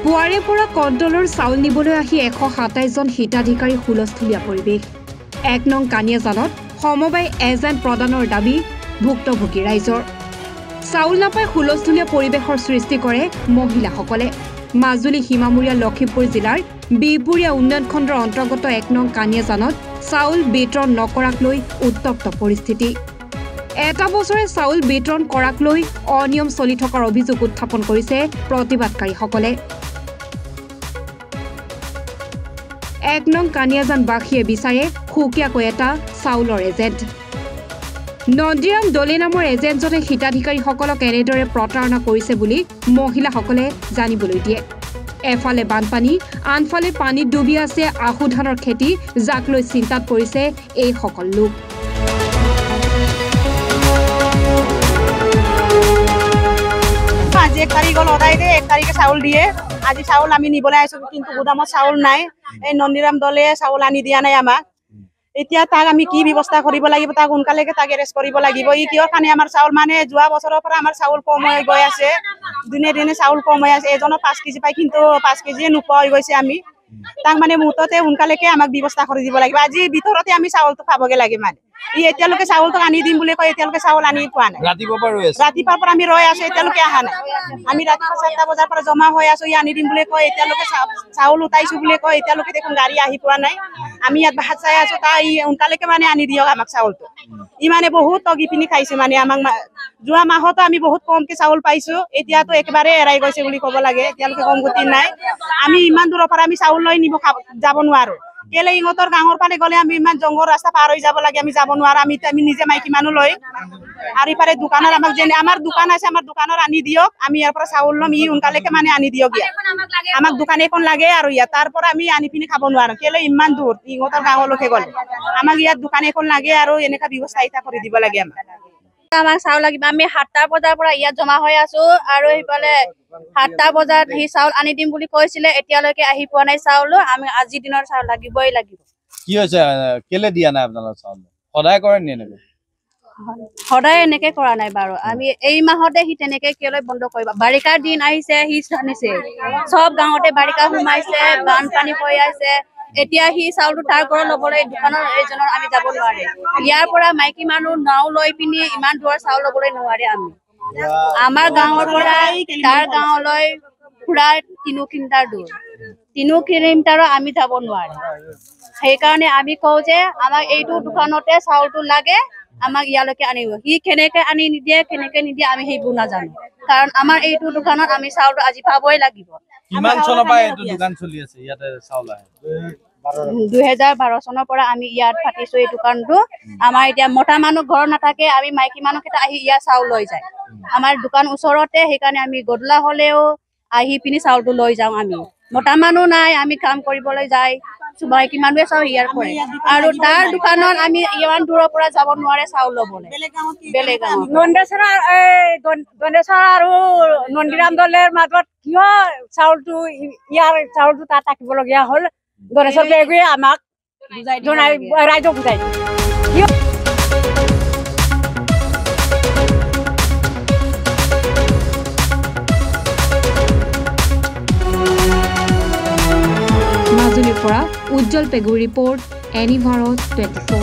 পুৱাৰে পৰা কণ্ট্ৰলৰ চাউল নিবলৈ আহি 127জন হিতাধিকাৰী হুলস্থুলীয়া পৰিৱেশ 1 নং কানিয়াজানত সমবায় এজেণ্ট প্ৰদানৰ দাবী ভুক্তভোগী ৰাইজৰ চাউল নাপাই হুলস্থুলীয়া পৰিৱেশৰ সৃষ্টি কৰে মহিলাসকলে মাজুলী সীমামূৰীয়া লখিমপুৰ জিলাৰ বিপুৰীয়া উন্নয়ন খণ্ডৰ অন্তৰ্গত 1 নং কানিয়াজানত চাউল বিতৰণ নকৰাক লৈ উত্তপ্ত পৰিস্থিতি এটা বছৰে চাউল বিতৰণ কৰাক লৈ অনিয়ম চলি থকাৰ অভিযোগ উত্থাপন কৰিছে প্ৰতিবাদকাৰীসকলে 1 নং কানিয়াজান বাসীয়ে বিচাৰে খুকিয়াকৈ এটা চাউলৰ এজেণ্ট নন্দিৰাম দলে নামৰ এজেণ্টজনে হিতাধিকাৰীসকলক এনেদৰে প্ৰতাৰণা কৰিছে বুলি মহিলাসকলে জানিবলৈ দিয়ে এফালে বানপানী আনফালে পানীত ডুবি আছে আহু ধানৰ খেতি যাক লৈ চিন্তাত পৰিছে এই সকল লোক आज 1 तारिख लड़ाई दे 1 तारिखे चाउल दिए आज चाउल आमी निबले आइसो किन्तु गुदामत चाउल नाइ ए नन्दिराम दले चाउल आनी दिया नाइ आमाक এতিয়া তাক আমি কি ব্যৱস্থা কৰিব লাগিব তাক উনকালেকে তাক এৰেষ্ট কৰিব লাগিব ই কিয় কানে আমাৰ চাউল মানে যোৱা বছৰৰ পৰা আমাৰ চাউল কম হৈ গৈ আছে দিনে দিনে চাউল কম হৈ আছে এজনৰ 5 কেজি পাই কিন্তু 5 কেজি নোপোৱা হৈ গৈছে আমি তাক মানে মুহূৰ্ততে উনকালেকে আমাক ব্যৱস্থা কৰি দিব লাগিব আজি ভিতৰতে আমি চাউলটো খাবগে লাগে মানে ই এতিয়ালৈকে চাউলটো আনি দিম বুলি কয় এতিয়ালৈকে চাউল আনি পোৱা নাই ৰাতিপুৱাৰ পৰা আমি ৰৈ আছো এতিয়ালৈকে আহা নাই আমি ৰাতিপুৱা 7টা বজাৰ পৰা জমা হৈ আছো ই আনি দিম বুলি কয় এতিয়ালৈকে চাউল উঠাইছো বুলি কয় এতিয়ালৈকে দেখোন গাড়ী আহি পোৱা নাই আমি ইয়াত ভাত চাই আছো তা ই উনকালেকে মানে আনি দিয়ক আমাক চাউলটো ই মানে বহুত তগি পিনি খাইছে মানে আমাক যোৱা মাহতো আমি বহুত কমকে চাউল পাইছো এতিয়াতো একেবাৰে এৰাই গৈছে বুলি ক'ব লাগে এতিয়ালৈকে কম গতি নাই আমি ইমান দূৰৰ পৰা আমি চাউল লৈ নিব যাব নোৱাৰো কেলে ইহঁতৰ গাঁৱৰ পালে গলে আমি ইমান জংগল ৰাস্তা পাৰ হৈ যাব লাগে আমি যাব নোৱাৰা আমি নিজে মাইকি মানুহ লৈ আৰু ইপাৰে দোকানৰ আমাক যেনে আমাৰ দোকান আছে আমাৰ দোকানৰ আনি দিয়ক আমি ইয়াৰ পৰা চাউল লম ই উনকালেকে মানে আনি দিয়ক আমাক দোকান এখন লাগে আৰু ইয়াত তাৰ পৰা আমি আনি পিনি খাব নোৱাৰো কেলে ইমান দূৰ ইহঁতৰ গাঁৱলৈকে গ'লে আমাক ইয়াত দোকান এখন লাগে আৰু এনেকা ব্যৱস্থা এটা কৰি দিব লাগে আমাক চাউল লাগিব আমি 7টা বজাৰ পৰা ইয়াত জমা হৈ আছো আৰু ইফালে 7টা বজাত হি চাউল আনি দিম বুলি কৈছিলে এতিয়ালৈকে আহি পোৱা নাই চাউল আমি আজি দিনৰ চাউল লাগিবই লাগিব কি হৈছে কেলে দিয়া নাই আপোনালোকৰ চাউল সদায় কৰে নে নেকে সদায় এনেকে কৰা নাই বাৰু আমি এই মাহতে হি তেনেকে কেলৈ বন্ধ কৰিবা বাৰিকাৰ দিন আহিছে হি জানিছে সব গাঁৱতে বাৰিকা সোমাইছে বানপানী হৈ আছে এতিয়া হি চাউলটো তাৰ ঘৰ লবলৈ দোকানৰ এজনৰ আমি যাব নোৱাৰে ইয়াৰ পৰা মাইকি মানুহ নাও লৈ পিনি ইমান দূৰ চাউল লবলৈ নোৱাৰে আমি আমাৰ গাঁৱৰ পৰা তাৰ গাঁৱলৈ পুৰা 3 কিলোমিটাৰ দূৰ 3 কিলোমিটাৰ আমি যাব নোৱাৰে সেইকাৰণে আমি কওঁ যে আমাক এইটো দোকানতে চাউলটো লাগে আমাক ইয়ালৈকে আনিব হি কেনেকে আনি নিদিয়ে কেনেকে নিদিয়ে আমি সেইবোৰ নাজানো কাৰণ আমাৰ এইটো দোকানত আমি চাউলটো আজি পাবই লাগিব কিমান চনৰ পৰা এইটো দোকান চলি আছে ইয়াতে চাউল আহে 2012 চনৰ পৰা আমি ইয়াত পাতিছো এই দোকানটো আমাৰ এতিয়া মোটা মানুহ ঘৰ নাথাকে আমি মাইকি মানুহকেইটা আহি ইয়াত চাউল লৈ যায় আমাৰ দোকান ওচৰতে সেইকাৰণে আমি গদলা হলেও আহি পিনি চাউলটো লৈ যাওঁ আমি মোটা মানুহ নাই আমি কাম কৰিবলৈ যায় মাইকি মানুহে চাউল ইয়াৰ কৰে আৰু তাৰ দোকানত আমি ইমান দূৰৰ পৰা যাব নোৱাৰে চাউল ল'বলৈ বেলেগ গাঁৱত দণ্ডেশ্বৰ আৰু নন্দিৰাম দলেৰ মাজত কিয় চাউলটো ইয়াৰ চাউলটো তাত থাকিবলগীয়া হ'ল দণ্ডেশ্বৰ বেগুৱে আমাক ৰাইজক বুজাই মাজুলীৰ পৰা উজ্জ্বল পেগুৰ ৰিপৰ্ট এনি ভাৰত 24